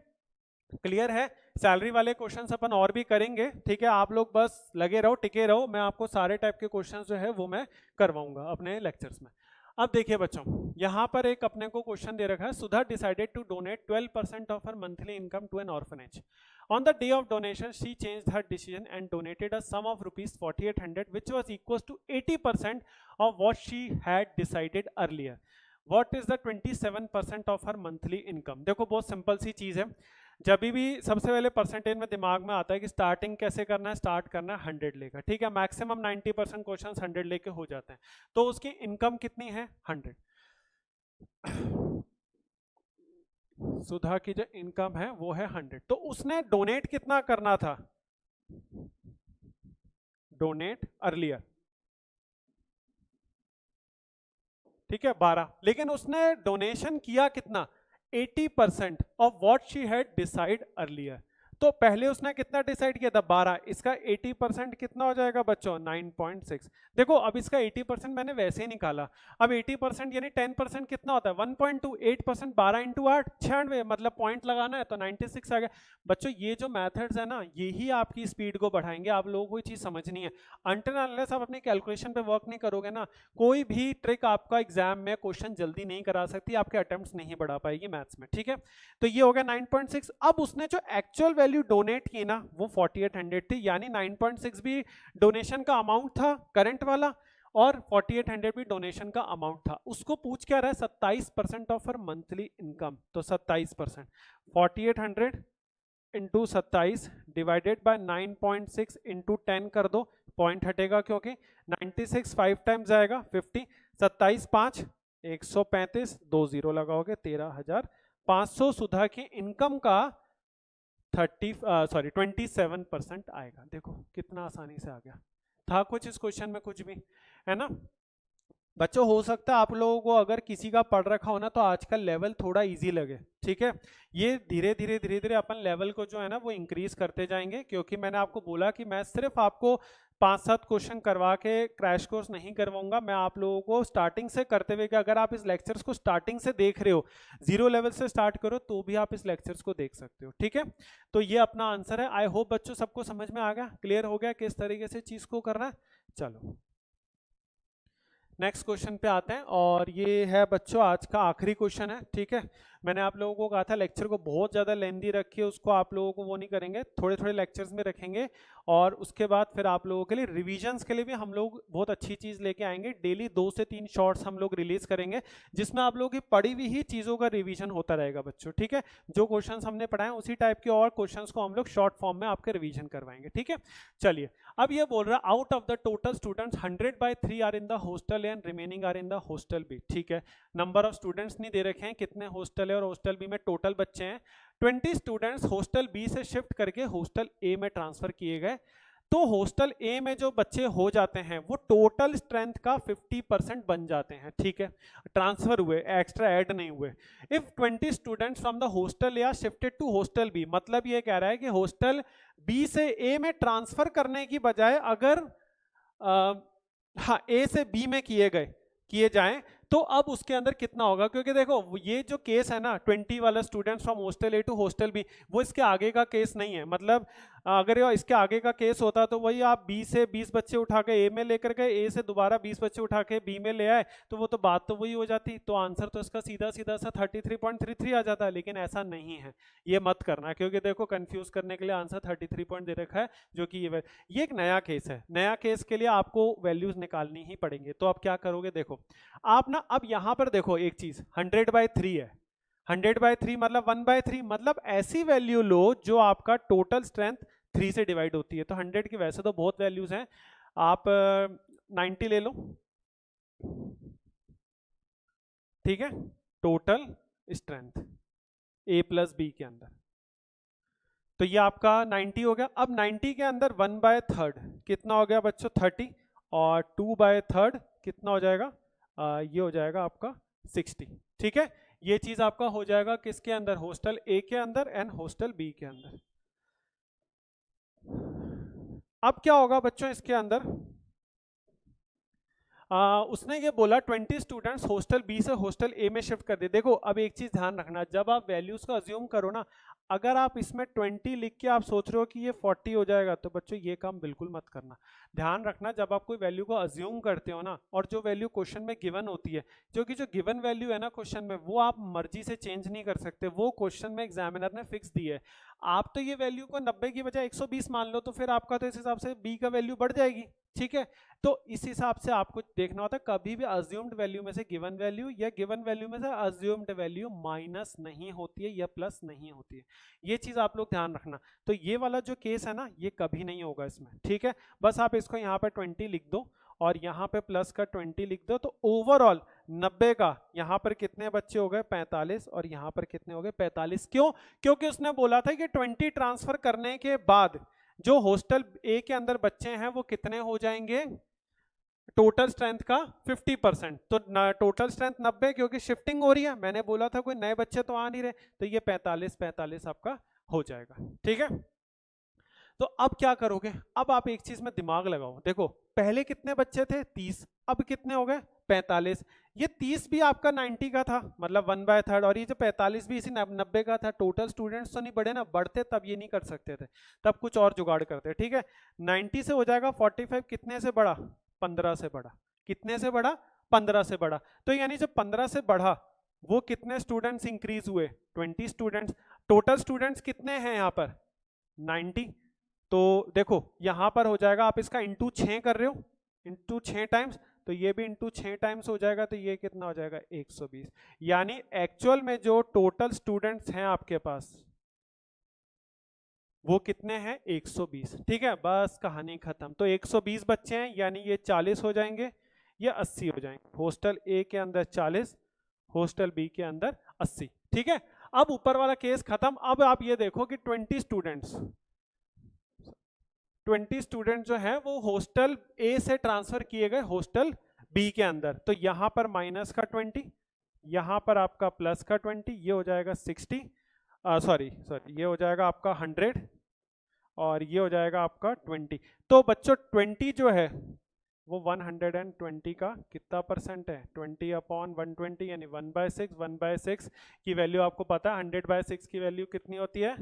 क्लियर है। सैलरी वाले क्वेश्चंस अपन और भी करेंगे, ठीक है, आप लोग बस लगे रहो, टिके रहो, मैं आपको सारे टाइप के क्वेश्चंस जो है वो मैं करवाऊंगा अपने लेक्चर्स में। अब देखिए बच्चों, यहाँ पर एक अपने को क्वेश्चन दे रखा है, Sudha decided to donate 12% of her monthly income to an orphanage. On the day of donation, she changed her decision and donated a sum of rupees 4800, which was equals to 80% of what she had decided earlier. What is the 27% of her monthly income? देखो बहुत simple सी चीज है, जब भी सबसे पहले percentage में दिमाग में आता है कि स्टार्टिंग कैसे करना है, स्टार्ट करना है 100 लेकर। ठीक है, मैक्सिमम 90% क्वेश्चन 100 लेके हो जाते हैं। तो उसकी इनकम कितनी है, 100। सुधा की जो इनकम है वो है 100, तो उसने डोनेट कितना करना था, डोनेट अर्लियर, ठीक है 12, लेकिन उसने डोनेशन किया कितना, 80% of what she had decide earlier. तो पहले उसने कितना डिसाइड किया था, 12, इसका 80% कितना हो जाएगा बच्चों, 9.6। देखो अब इसका 80% मैंने वैसे ही निकाला, अब 80% यानी 10% कितना होता है, 1.2, 8%, 12 इंटू 8, 96, मतलब पॉइंट लगाना है तो 96 आ गया। बच्चों ये जो मैथड्स है ना, यही आपकी स्पीड को बढ़ाएंगे, आप लोगों को ये चीज समझनी है। अनटिल अनलेस आप अपनी कैलकुलेशन पे वर्क नहीं करोगे ना, कोई भी ट्रिक आपका एग्जाम में क्वेश्चन जल्दी नहीं करा सकती, आपके अटेम्प्ट्स नहीं बढ़ा पाएगी मैथ्स में। ठीक है, तो ये हो गया 9.6। अब उसने जो एक्चुअल वैल्यू डोनेट की ना वो 4800 थी, यानी 9.6 भी डोनेशन का अमाउंट था करंट वाला, और 4800 भी डोनेशन का अमाउंट था। उसको पूछ क्या रहा है, 27% ऑफ हर मंथली इनकम, तो 27%, 4800 इंटू 27 डिवाइडेड बाय 9.6 इंटू 10 कर दो, पॉइंट हटेगा क्योंकि 96 5 टाइम्स जाएगा 50, 27 5 135, 2 जीरो लगाओगे 13,500 सुधा की इनकम का 27% आएगा। देखो कितना आसानी से आ गया, था कुछ इस क्वेश्चन में, कुछ भी है ना बच्चों। हो सकता है आप लोगों को अगर किसी का पढ़ रखा हो ना तो आजकल लेवल थोड़ा इजी लगे, ठीक है। ये धीरे धीरे अपन लेवल को जो है ना वो इंक्रीज करते जाएंगे, क्योंकि मैंने आपको बोला कि मैं सिर्फ आपको 5-7 क्वेश्चन करवा के क्रैश कोर्स नहीं करवाऊंगा, मैं आप लोगों को स्टार्टिंग से करते हुए, कि अगर आप इस लेक्चर्स को स्टार्टिंग से देख रहे हो, 0 लेवल से स्टार्ट करो तो भी आप इस लेक्चर्स को देख सकते हो, ठीक है। तो ये अपना आंसर है। आई होप बच्चों सबको समझ में आ गया, क्लियर हो गया किस तरीके से चीज को करना है। चलो नेक्स्ट क्वेश्चन पे आते हैं, और ये है बच्चों आज का आखिरी क्वेश्चन है, ठीक है। मैंने आप लोगों को कहा था लेक्चर को बहुत ज़्यादा लेंदी रखिए, उसको आप लोगों को वो नहीं करेंगे, थोड़े थोड़े लेक्चर्स में रखेंगे, और उसके बाद फिर आप लोगों के लिए रिविजन्स के लिए भी हम लोग बहुत अच्छी चीज़ लेके आएंगे। डेली 2 से 3 शॉर्ट्स हम लोग रिलीज करेंगे, जिसमें आप लोगों की पढ़ी हुई ही चीज़ों का रिविजन होता रहेगा बच्चों, ठीक है। जो क्वेश्चन हमने पढ़ाए उसी टाइप के और क्वेश्चन को हम लोग शॉर्ट फॉर्म में आपके रिविजन करवाएंगे, ठीक है। चलिए अब ये बोल रहा है out of the total students 100/3 are in the hostel and remaining are in the hostel B, ठीक है। नंबर ऑफ स्टूडेंट्स नहीं दे रखे हैं, कितने हॉस्टल है और हॉस्टल बी में टोटल बच्चे हैं। 20 स्टूडेंट्स हॉस्टल बी से शिफ्ट करके हॉस्टल ए में ट्रांसफर किए गए, तो हॉस्टल ए में जो बच्चे हो जाते हैं वो टोटल स्ट्रेंथ का 50% बन जाते हैं, ठीक है। ट्रांसफर हुए, एक्स्ट्रा ऐड नहीं हुए। If 20 students from the hostel A are shifted to hostel B, मतलब ये कह रहा है कि हॉस्टल बी से ए में ट्रांसफर करने की बजाय अगर हाँ ए से बी में किए जाएं तो अब उसके अंदर कितना होगा, क्योंकि देखो ये जो केस है ना 20 वाला students from hostel A to hostel B, वो इसके आगे का केस नहीं है। मतलब अगर इसके आगे का केस होता तो वही आप बी से 20 बच्चे उठा के ए में लेकर गए, ए से दोबारा 20 बच्चे उठा के बी में ले आए, तो वो तो बात तो वही हो जाती, तो आंसर तो इसका सीधा सीधा सा 33.33 आ जाता है। लेकिन ऐसा नहीं है, ये मत करना, क्योंकि देखो कंफ्यूज करने के लिए आंसर 33 पॉइंट दे रखा है, जो कि ये एक नया केस है। नया केस के लिए आपको वैल्यूज निकालनी ही पड़ेंगे। तो आप क्या करोगे, देखो आप ना अब यहां पर देखो एक चीज 100/3 है, 100/3 मतलब 1/3, मतलब ऐसी वैल्यू लो जो आपका टोटल स्ट्रेंथ 3 से डिवाइड होती है। तो 100 की वैसे तो बहुत वैल्यूज हैं, आप 90 ले लो, ठीक है, टोटल स्ट्रेंथ ए प्लस बी के अंदर, तो ये आपका 90 हो गया। अब 90 के अंदर 1/3 कितना हो गया बच्चों, 30, और 2/3 कितना हो जाएगा, ये हो जाएगा आपका 60, ठीक है। ये चीज आपका हो जाएगा किसके अंदर, हॉस्टल ए के अंदर एंड हॉस्टल बी के अंदर। अब क्या होगा बच्चों इसके अंदर, उसने ये बोला 20 स्टूडेंट्स हॉस्टल बी से हॉस्टल ए में शिफ्ट कर दिए। देखो अब एक चीज ध्यान रखना, जब आप वैल्यूज को अज्यूम करो ना, अगर आप इसमें 20 लिख के आप सोच रहे हो कि ये 40 हो जाएगा, तो बच्चों ये काम बिल्कुल मत करना। ध्यान रखना जब आप कोई वैल्यू को अज्यूम करते हो ना, और जो वैल्यू क्वेश्चन में गिवन होती है, जो गिवन वैल्यू है ना क्वेश्चन में, वो आप मर्जी से चेंज नहीं कर सकते, वो क्वेश्चन में एग्जामिनर ने फिक्स दी है। आप तो ये वैल्यू को 90 की बजाय 120 मान लो, तो फिर आपका तो इस हिसाब से बी का वैल्यू बढ़ जाएगी, ठीक है। तो इस हिसाब से आपको देखना होता है, कभी भी अज्यूम्ड वैल्यू में से गिवन वैल्यू या गिवन वैल्यू में से अज्यूम्ड वैल्यू माइनस नहीं होती है या प्लस नहीं होती है, ये चीज आप लोग ध्यान रखना। तो ये वाला जो केस है ना, ये कभी नहीं होगा इसमें, ठीक है। बस आप इसको यहाँ पे 20 लिख दो और यहाँ पे प्लस का 20 लिख दो, तो ओवरऑल 90 का यहाँ पर कितने बच्चे हो गए, 45, और यहाँ पर कितने हो गए, 45। क्यों, क्योंकि उसने बोला था कि 20 ट्रांसफर करने के बाद जो हॉस्टल ए के अंदर बच्चे हैं वो कितने हो जाएंगे, टोटल स्ट्रेंथ का 50%। तो टोटल स्ट्रेंथ 90, क्योंकि शिफ्टिंग हो रही है, मैंने बोला था कोई नए बच्चे तो आ नहीं रहे, तो ये 45 आपका हो जाएगा, ठीक है। तो अब क्या करोगे, अब आप एक चीज में दिमाग लगाओ, देखो पहले कितने बच्चे थे, 30, अब कितने हो गए, 45। ये 30 भी आपका 90 का था, मतलब 1/3, और ये जो 45 भी इसी 90 का था। टोटल स्टूडेंट्स तो नहीं बढ़े ना, बढ़ते तब ये नहीं कर सकते थे, तब कुछ और जुगाड़ करते, ठीक है। 90 से हो जाएगा 45, कितने से बढ़ा, 15 से बढ़ा, कितने से बढ़ा, 15 से बढ़ा। तो यानी जब 15 से बढ़ा, वो कितने स्टूडेंट्स इंक्रीज हुए, 20 स्टूडेंट्स। टोटल स्टूडेंट्स कितने हैं यहाँ पर, 90। तो देखो यहां पर हो जाएगा, आप इसका इंटू 6 कर रहे हो, इंटू 6 टाइम्स, तो ये भी इंटू 6 टाइम्स हो जाएगा, तो ये कितना हो जाएगा 120। यानी एक्चुअल में जो टोटल स्टूडेंट्स हैं आपके पास वो कितने हैं 120। ठीक है, बस कहानी खत्म। तो 120 बच्चे हैं, यानी ये 40 हो जाएंगे, ये 80 हो जाएंगे। हॉस्टल ए के अंदर 40, हॉस्टल बी के अंदर 80। ठीक है, अब ऊपर वाला केस खत्म। अब आप ये देखो कि 20 स्टूडेंट जो है वो हॉस्टल ए से ट्रांसफर किए गए हॉस्टल बी के अंदर। तो यहां पर माइनस का 20, यहां पर आपका प्लस का 20, ये हो जाएगा 60, सॉरी ये हो जाएगा आपका 100, और ये हो जाएगा आपका 20। तो बच्चों 20 जो है वो 120 का कितना परसेंट है, 20 अपॉन 120 यानी 1/6। 1/6 की वैल्यू आपको पता है, 100/6 की वैल्यू कितनी होती है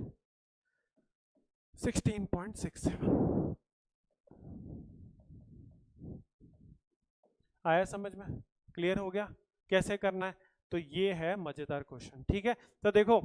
16.67। आया समझ में, क्लियर हो गया कैसे करना है? तो ये है मजेदार क्वेश्चन। ठीक है, तो देखो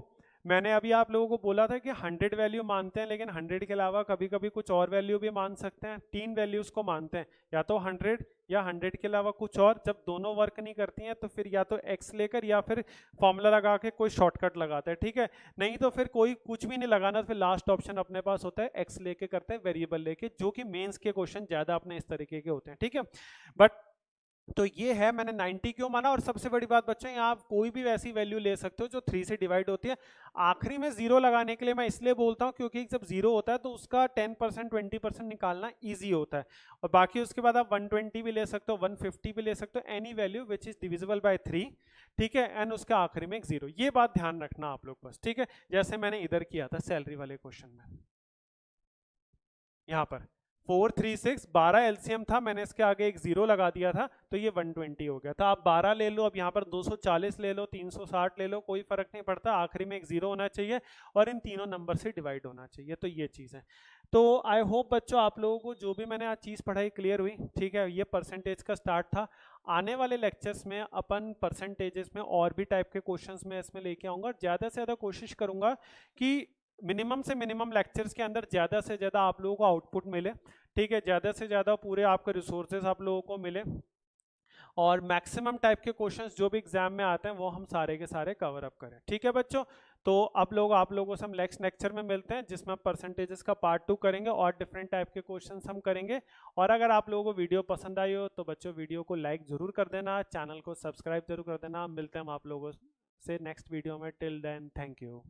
मैंने अभी आप लोगों को बोला था कि 100 वैल्यू मानते हैं, लेकिन 100 के अलावा कभी कभी कुछ और वैल्यू भी मान सकते हैं। 3 वैल्यूज को मानते हैं, या तो 100 या 100 के अलावा कुछ और। जब दोनों वर्क नहीं करती हैं तो फिर या तो x लेकर या फिर फॉर्मूला लगा के कोई शॉर्टकट लगाता है। ठीक है, नहीं तो फिर कोई कुछ भी नहीं लगाना, फिर लास्ट ऑप्शन अपने पास होता है x लेके करते हैं, वेरिएबल लेके, जो कि मेंस के क्वेश्चन ज्यादा अपने इस तरीके के होते हैं। ठीक है, बट तो ये है, मैंने 90 क्यों माना। और सबसे बड़ी बात बच्चों, यहाँ आप कोई भी वैसी वैल्यू ले सकते हो जो 3 से डिवाइड होती है। आखिरी में जीरो लगाने के लिए मैं इसलिए बोलता हूँ क्योंकि जब जीरो होता है तो उसका 10% 20% निकालना इजी होता है। और बाकी उसके बाद आप 120 भी ले सकते हो, 150 भी ले सकते हो, any value which is divisible by 3। ठीक है, एंड उसके आखिरी में एक जीरो। ये बात ध्यान रखना आप लोग बस। ठीक है, जैसे मैंने इधर किया था सैलरी वाले क्वेश्चन में, यहाँ पर 436 12 एलसीएम था, मैंने इसके आगे एक जीरो लगा दिया था, तो ये 120 हो गया था। आप 12 ले लो, अब यहाँ पर 240 ले लो, 360 ले लो, कोई फर्क नहीं पड़ता, आखिरी में एक जीरो होना चाहिए और इन तीनों नंबर से डिवाइड होना चाहिए। तो ये चीज़ है। तो आई होप बच्चों आप लोगों को जो भी मैंने आज चीज़ पढ़ाई क्लियर हुई। ठीक है, ये परसेंटेज का स्टार्ट था। आने वाले लेक्चर्स में अपन परसेंटेजेस में और भी टाइप के क्वेश्चंस में इसमें लेके आऊँगा। ज़्यादा से ज़्यादा कोशिश करूँगा कि मिनिमम से मिनिमम लेक्चर्स के अंदर ज़्यादा से ज़्यादा आप लोगों को आउटपुट मिले। ठीक है, ज़्यादा से ज़्यादा पूरे आपके रिसोर्सेज आप लोगों को मिले, और मैक्सिमम टाइप के क्वेश्चंस जो भी एग्जाम में आते हैं वो हम सारे के सारे कवर अप करें। ठीक है बच्चों, तो आप लोगों से हम नेक्स्ट लेक्चर में मिलते हैं, जिसमें परसेंटेजेस का पार्ट 2 करेंगे और डिफरेंट टाइप के क्वेश्चंस हम करेंगे। और अगर आप लोगों को वीडियो पसंद आई हो तो बच्चों वीडियो को लाइक जरूर कर देना, चैनल को सब्सक्राइब जरूर कर देना। मिलते हैं हम आप लोगों से नेक्स्ट वीडियो में। Till then, thank you.